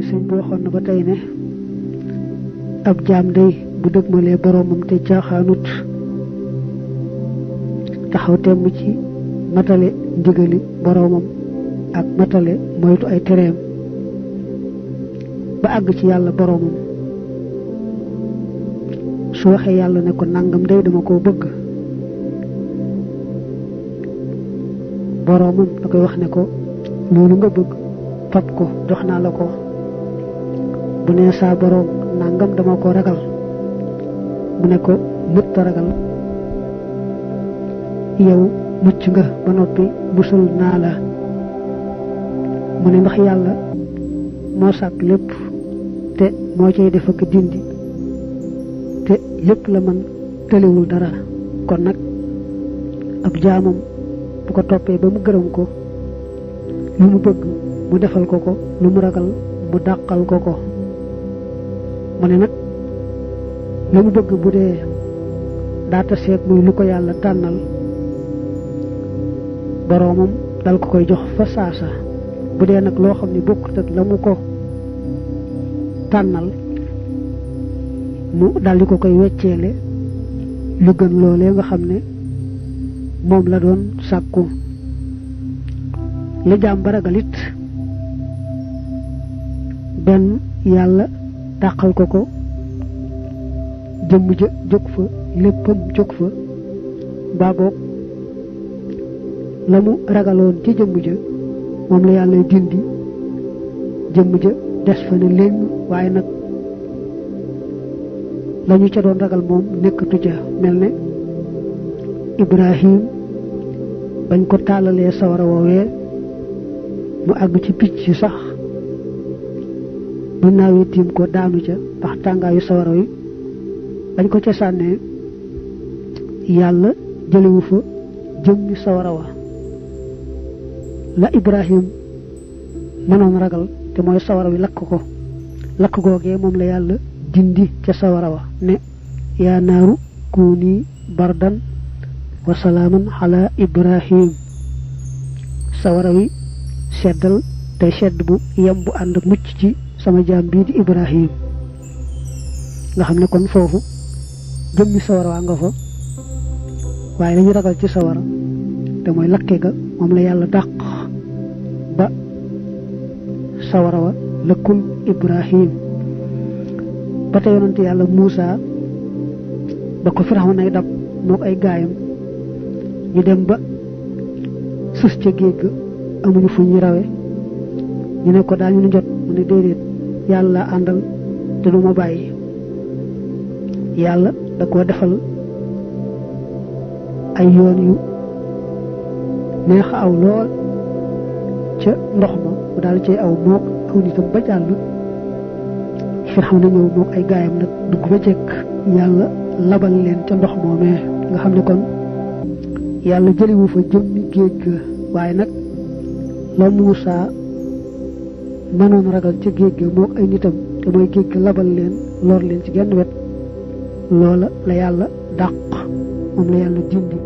sëñ bi waxoon na ba tey ne ab jaam day bu dëgmalee boroomam te caaxaanut taxaw temm ci matale ndigali boroomam ak matale moytu ay tereem ba àgg ci yàlla boroomam su waxee yàlla ne ko nangam day dama koo bëgg boroomam da koy wax ne ko loolu nga bëgg fab ko jox naa la ko bu nee saa boroom nangam dama ko ragal mu ne ko mutta ragal yow mucc nga ba noppi musal naa la mu ne ndax yàlla moo sàkk lépp te moo cay def ak dindi te lépp la man tëliwul dara kon nag ab jaamam bu ko toppee ba mu gërëm ko lu mu bëgg mu defal ko ko lu mu ragal mu dàqal ko ko mu ne nag lu mu bëgg bu dee daata seet muy lu ko yàlla tànnal boroomam dal ko koy jox fa saasa bu dee nag loo xam ne bokkut ak la mu ko tànnal mu daldi ko koy wecceele lu gën loolee nga xam ne moom la doon sàkku li jaam ba ragalit benn yàlla dàqal ko ko jëmm ja jóg fa léppam jóg fa mbaa boog la mu ragaloon ci jëmm ja moom la yàlla dindi jëmm ja des fa ne léegi waaye nag lañu ca doon ragal moom nekkatu ca mel ne Ibrahim bañ ko tàllalee sawara woowee mu àgg ci picc sax bu naawee tiim ko daanu ca ndax tàngaayu sawara wi bañ ko ca sànnee yàlla jëlewu fa jëmmi sawara wa la Ibrahim mënoon ragal te mooy sawara wi lakk googee moom la yàlla dindi ca sawara wa ne yaa naaru kuuni bardan wa salaaman ala Ibrahim sawara wi seddal tey sedd bu yem bu ànd ak mucc ci sama jaam bii di Ibrahim nga xam ne kon foofu jëmmi sawara waa nga fa waaye lañu ragal ci sawara te mooy lakke ga moom la yàlla dàq ba sawara wa lëkkul Ibrahim ba te yonante yàlla Muusa ba ko Firawna ay dab moo ko ay gaayam ñu dem ba sës ca géej ga amuñu fu ñu rawe ñu ne ko daañu ñu jot mu ne déedéet yàlla àndal te du ma bàyyi yàlla da koo defal ay yoon yu neex a aw lool ca ndox ma mu daal cay aw mook aw nitam ba jàll Firawna ñëw mook ay gaayam nag dugg ba jekk yàlla labal leen ca ndox moomee nga xam ne kon yàlla jëliwu fa jëmmi géej ga waaye nag la Muusa mënoon ragal ca géej ga mook ay nitam te mooy géej ga labal leen lor leen ci genn wet loola la yàlla dàq moom la yàlla dindi